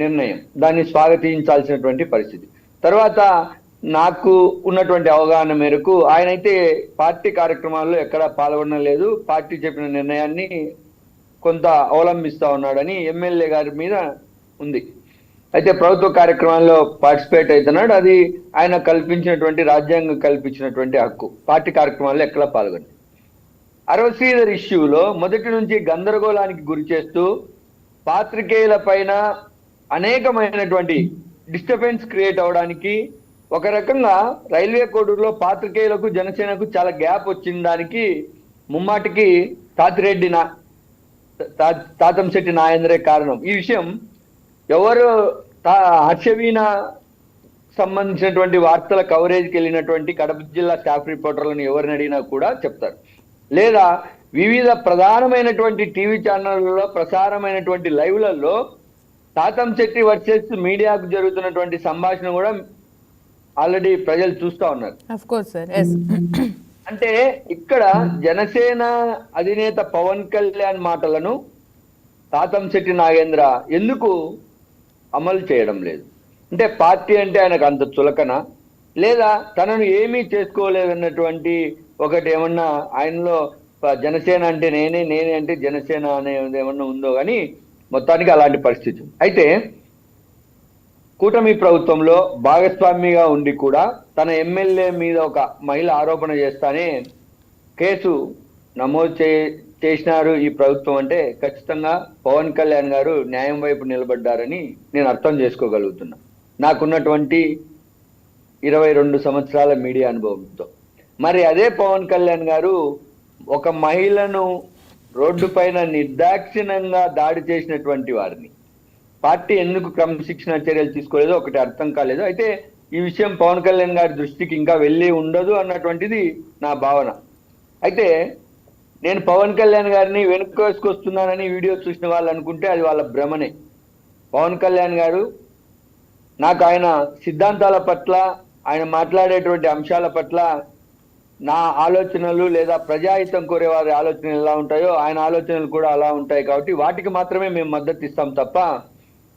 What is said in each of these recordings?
నిర్ణయం, దాన్ని స్వాగతించాల్సినటువంటి పరిస్థితి. తర్వాత నాకు ఉన్నటువంటి అవగాహన మేరకు ఆయనైతే పార్టీ కార్యక్రమాల్లో ఎక్కడా పాల్గొనలేదు, పార్టీ చెప్పిన నిర్ణయాన్ని కొంత అవలంబిస్తా ఉన్నాడని ఎమ్మెల్యే గారి మీద ఉంది. అయితే ప్రభుత్వ కార్యక్రమాల్లో పార్టిసిపేట్ అవుతున్నాడు, అది ఆయన కల్పించినటువంటి రాజ్యాంగం కల్పించినటువంటి హక్కు. పార్టీ కార్యక్రమాల్లో ఎక్కడా పాల్గొని అరవ శ్రీధర్ ఇష్యూలో మొదటి నుంచి గందరగోళానికి గురి చేస్తూ పాత్రికేయుల పైన అనేకమైనటువంటి డిస్టర్బెన్స్ క్రియేట్ అవడానికి, ఒక రకంగా రైల్వే కోడూరులో పాత్రికేయులకు జనసేనకు చాలా గ్యాప్ వచ్చిన దానికి ముమ్మాటికి తాతంశెట్టి నాగేంద్రే కారణం. ఈ విషయం ఎవరు హర్షవీణ సంబంధించినటువంటి వార్తల కవరేజ్కి వెళ్ళినటువంటి కడప జిల్లా స్టాఫ్ రిపోర్టర్లను ఎవరిని అడిగినా కూడా చెప్తారు. లేదా వివిధ ప్రధానమైనటువంటి టీవీ ఛానళ్లలో ప్రసారమైనటువంటి లైవ్లలో తాతంశెట్టి వర్సెస్ మీడియాకు జరుగుతున్నటువంటి సంభాషణ కూడా ఆల్రెడీ ప్రజలు చూస్తా ఉన్నారు. అంటే ఇక్కడ జనసేన అధినేత పవన్ కళ్యాణ్ మాటలను తాతంశెట్టి నాగేంద్ర ఎందుకు అమలు చేయడం లేదు? అంటే పార్టీ అంటే ఆయనకు అంత చులకన, లేదా తనను ఏమీ చేసుకోలేదన్నటువంటి ఒకటి ఏమన్నా ఆయనలో జనసేన అంటే నేనే అంటే జనసేన అనేది ఏమన్నా ఉందో కానీ మొత్తానికి అలాంటి పరిస్థితి. అయితే కూటమి ప్రభుత్వంలో భాగస్వామిగా ఉండి కూడా తన ఎమ్మెల్యే మీద ఒక మహిళ ఆరోపణ చేస్తానే కేసు నమోదు చేసినారు ఈ ప్రభుత్వం అంటే ఖచ్చితంగా పవన్ కళ్యాణ్ గారు న్యాయం వైపు నిలబడ్డారని నేను అర్థం చేసుకోగలుగుతున్నా, నాకున్నటువంటి 22 సంవత్సరాల మీడియా అనుభవంతో. మరి అదే పవన్ కళ్యాణ్ గారు ఒక మహిళను రోడ్డు పైన నిర్దాక్షిణ్యంగా దాడి చేసినటువంటి వారిని పార్టీ ఎందుకు క్రమశిక్షణ చర్యలు తీసుకోలేదో ఒకటి అర్థం కాలేదు. అయితే ఈ విషయం పవన్ కళ్యాణ్ గారి దృష్టికి ఇంకా వెళ్ళి ఉండదు అన్నటువంటిది నా భావన. అయితే నేను పవన్ కళ్యాణ్ గారిని వెనుకేసుకొస్తున్నానని వీడియో చూసిన వాళ్ళు అనుకుంటే అది వాళ్ళ భ్రమనే. పవన్ కళ్యాణ్ గారు నాకు ఆయన సిద్ధాంతాల పట్ల, ఆయన మాట్లాడేటువంటి అంశాల పట్ల నా ఆలోచనలు లేదా ప్రజాహితం కోరే వారి ఆలోచనలు ఎలా ఉంటాయో ఆయన ఆలోచనలు కూడా అలా ఉంటాయి. కాబట్టి వాటికి మాత్రమే మేము మద్దతు ఇస్తాం తప్ప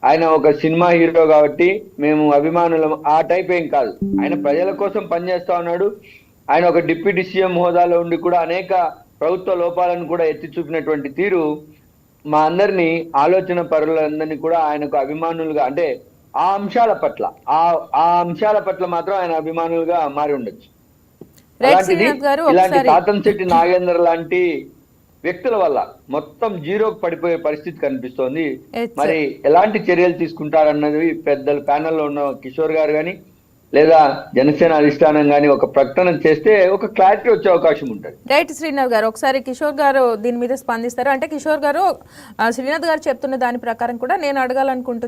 ఆయన ఒక సినిమా హీరో కాబట్టి మేము అభిమానులం ఆ టైప్ ఏం కాదు. ఆయన ప్రజల కోసం పనిచేస్తా ఉన్నాడు. ఆయన ఒక డిప్యూటీ సీఎం హోదాలో ఉండి కూడా అనేక ప్రభుత్వ లోపాలను కూడా ఎత్తి చూపినటువంటి తీరు మా అందరినీ, ఆలోచన పరులందరినీ కూడా ఆయనకు అభిమానులుగా, అంటే ఆ అంశాల పట్ల మాత్రం ఆయన అభిమానులుగా మారి ఉండొచ్చు. ఇలాంటి తాతంశెట్టి నాగేంద్ర లాంటి వ్యక్తుల వల్ల మొత్తం జీరోకి పడిపోయే పరిస్థితి కనిపిస్తోంది. మరి ఎలాంటి చర్యలు తీసుకుంటారన్నది పెద్దలు ప్యానెల్లో ఉన్న కిషోర్ గారు కానీ లేదా జనసేన అధిష్టానం కానీ ఒక ప్రకటన చేస్తే ఒక క్లారిటీ వచ్చే అవకాశం ఉంటుంది. రైట్ శ్రీనాథ్ గారు, ఒకసారి కిషోర్ గారు దీని మీద స్పందిస్తారు. అంటే కిషోర్ గారు శ్రీనాథ్ గారు చెప్తున్న దాని ప్రకారం కూడా నేను అడగాలనుకుంటున్నాను.